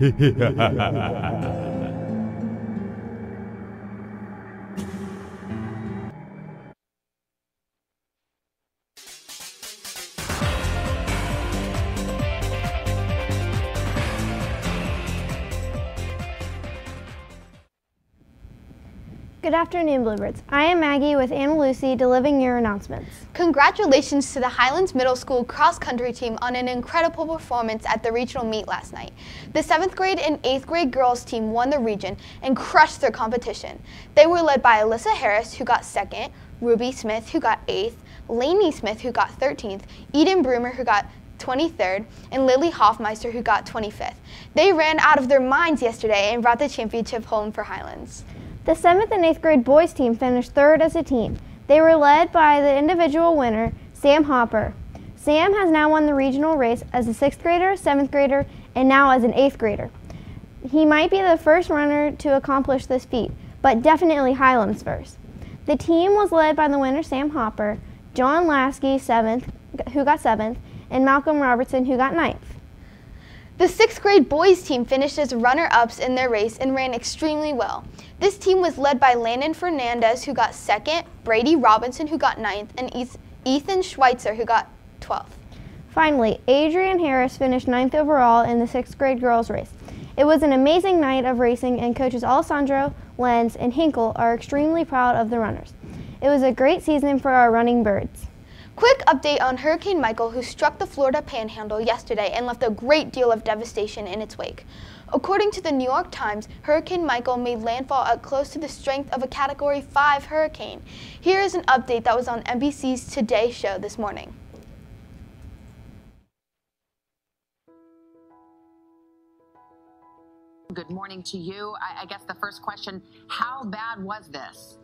Good afternoon, Bluebirds. I am Maggie with Anna Lucy delivering your announcements. Congratulations to the Highlands Middle School cross-country team on an incredible performance at the regional meet last night. The 7th grade and 8th grade girls team won the region and crushed their competition. They were led by Alyssa Harris, who got 2nd, Ruby Smith, who got 8th, Lainey Smith, who got 13th, Eden Broomer, who got 23rd, and Lily Hoffmeister, who got 25th. They ran out of their minds yesterday and brought the championship home for Highlands. The 7th and 8th grade boys team finished 3rd as a team. They were led by the individual winner, Sam Hopper. Sam has now won the regional race as a 6th grader, 7th grader, and now as an 8th grader. He might be the first runner to accomplish this feat, but definitely Highlands first. The team was led by the winner, Sam Hopper, John Lasky, who got 7th, and Malcolm Robertson, who got 9th. The 6th grade boys team finished as runner-ups in their race and ran extremely well. This team was led by Landon Fernandez, who got 2nd, Brady Robinson, who got 9th, and Ethan Schweitzer, who got 12th. Finally, Adrian Harris finished 9th overall in the 6th grade girls race. It was an amazing night of racing, and coaches Alessandro, Lenz, and Hinkle are extremely proud of the runners. It was a great season for our running birds. Quick update on Hurricane Michael, who struck the Florida Panhandle yesterday and left a great deal of devastation in its wake. According to the New York Times, Hurricane Michael made landfall at close to the strength of a Category 5 hurricane. Here is an update that was on NBC's Today show this morning. Good morning to you. I guess the first question, how bad was this?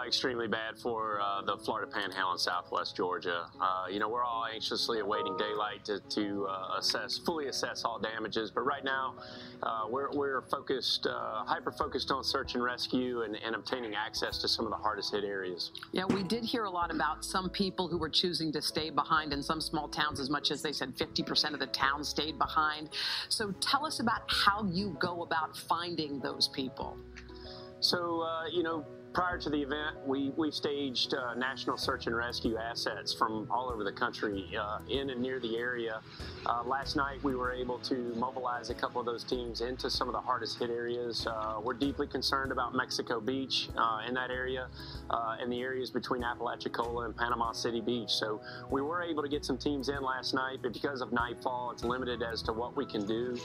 Extremely bad for the Florida Panhandle in southwest Georgia. You know, we're all anxiously awaiting daylight to fully assess all damages. But right now, we're focused, hyper-focused on search and rescue and obtaining access to some of the hardest hit areas. Yeah, we did hear a lot about some people who were choosing to stay behind in some small towns, as much as they said 50% of the town stayed behind. So tell us about how you go about finding those people. So, you know, prior to the event, we staged national search and rescue assets from all over the country in and near the area. Last night, we were able to mobilize a couple of those teams into some of the hardest hit areas. We're deeply concerned about Mexico Beach in that area and the areas between Apalachicola and Panama City Beach. So we were able to get some teams in last night, but because of nightfall, it's limited as to what we can do.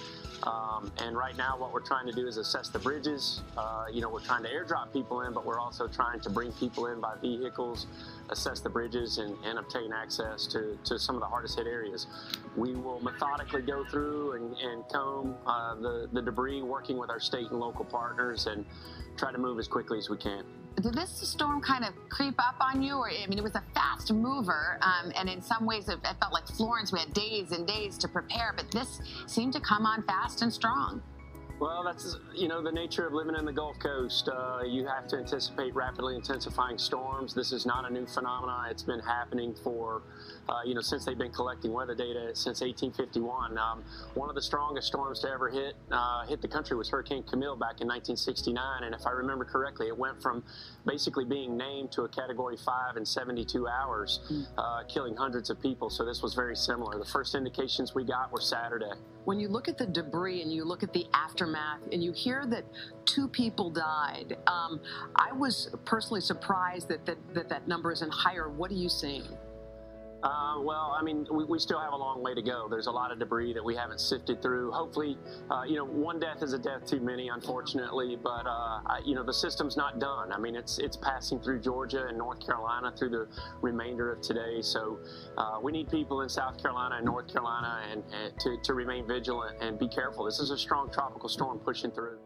And right now, what we're trying to do is assess the bridges. You know, we're trying to airdrop people in, but we're also trying to bring people in by vehicles, assess the bridges, and obtain access to some of the hardest hit areas. We will methodically go through and comb the debris, working with our state and local partners, and try to move as quickly as we can. Did this storm kind of creep up on you? Or, I mean, it was a fast mover, and in some ways it felt like Florence. We had days and days to prepare, but this seemed to come on fast and strong. Well, that's, you know, the nature of living in the Gulf Coast. You have to anticipate rapidly intensifying storms. This is not a new phenomenon. It's been happening for, you know, since they've been collecting weather data since 1851. One of the strongest storms to ever hit the country was Hurricane Camille back in 1969. And if I remember correctly, it went from basically being named to a Category 5 in 72 hours, killing hundreds of people. So this was very similar. The first indications we got were Saturday. When you look at the debris and you look at the aftermath and you hear that 2 people died, I was personally surprised that number isn't higher. What are you seeing? Well, I mean, we still have a long way to go. There's a lot of debris that we haven't sifted through. Hopefully, you know, one death is a death too many, unfortunately, but, you know, the system's not done. I mean, it's passing through Georgia and North Carolina through the remainder of today. So we need people in South Carolina and North Carolina and to remain vigilant and be careful. This is a strong tropical storm pushing through.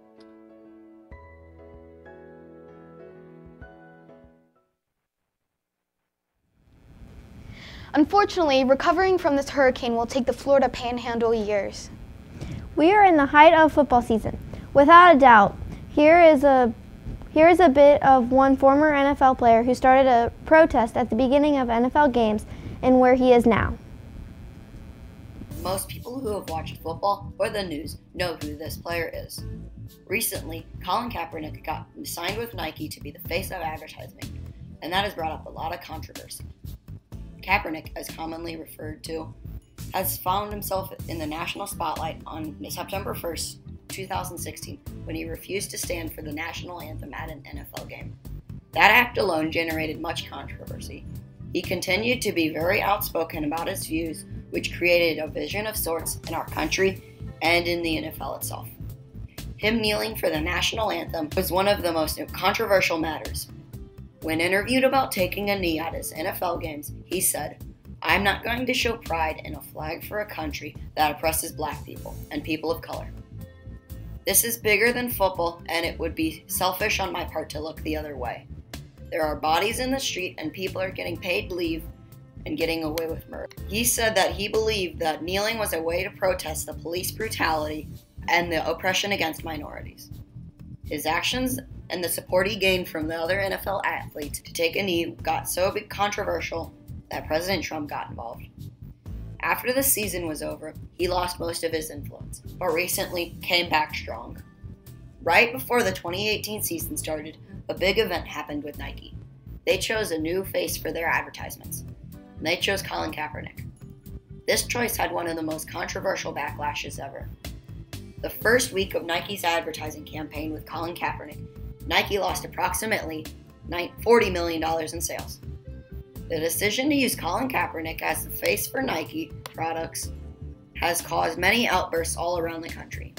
Unfortunately, recovering from this hurricane will take the Florida Panhandle years. We are in the height of football season. Without a doubt, here is a bit of one former NFL player who started a protest at the beginning of NFL games and where he is now. most people who have watched football or the news know who this player is. Recently, Colin Kaepernick got signed with Nike to be the face of advertising, and that has brought up a lot of controversy. Kaepernick, as commonly referred to, has found himself in the national spotlight on September 1st, 2016, when he refused to stand for the national anthem at an NFL game. That act alone generated much controversy. He continued to be very outspoken about his views, which created a division of sorts in our country and in the NFL itself. Him kneeling for the national anthem was one of the most controversial matters. When interviewed about taking a knee at his NFL games, he said, "I'm not going to show pride in a flag for a country that oppresses black people and people of color. This is bigger than football, and it would be selfish on my part to look the other way. There are bodies in the street, and people are getting paid leave and getting away with murder." He said that he believed that kneeling was a way to protest the police brutality and the oppression against minorities. His actions and the support he gained from the other NFL athletes to take a knee got so controversial that President Trump got involved. After the season was over, he lost most of his influence, but recently came back strong. Right before the 2018 season started, a big event happened with Nike. They chose a new face for their advertisements, and they chose Colin Kaepernick. This choice had one of the most controversial backlashes ever. The first week of Nike's advertising campaign with Colin Kaepernick, Nike lost approximately $40 million in sales. The decision to use Colin Kaepernick as the face for Nike products has caused many outbursts all around the country.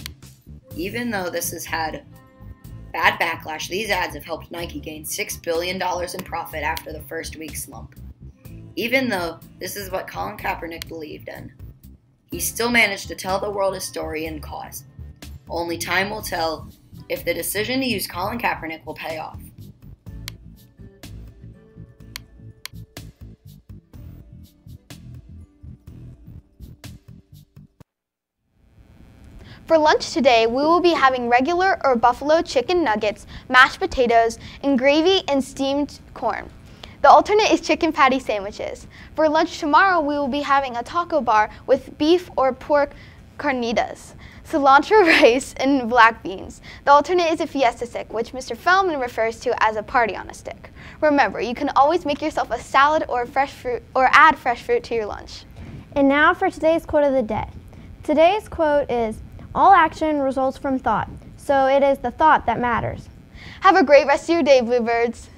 Even though this has had bad backlash, these ads have helped Nike gain $6 billion in profit after the first week slump. Even though this is what Colin Kaepernick believed in, he still managed to tell the world his story and cause. Only time will tell if the decision to use Colin Kaepernick will pay off. For lunch today, we will be having regular or buffalo chicken nuggets, mashed potatoes, and gravy and steamed corn. The alternate is chicken patty sandwiches. For lunch tomorrow, we will be having a taco bar with beef or pork carnitas, cilantro rice, and black beans. The alternate is a fiesta stick, which Mr. Feldman refers to as a party on a stick. Remember, you can always make yourself a salad or fresh fruit or add fresh fruit to your lunch. And now for today's quote of the day. Today's quote is, "All action results from thought, so it is the thought that matters." Have a great rest of your day, Bluebirds.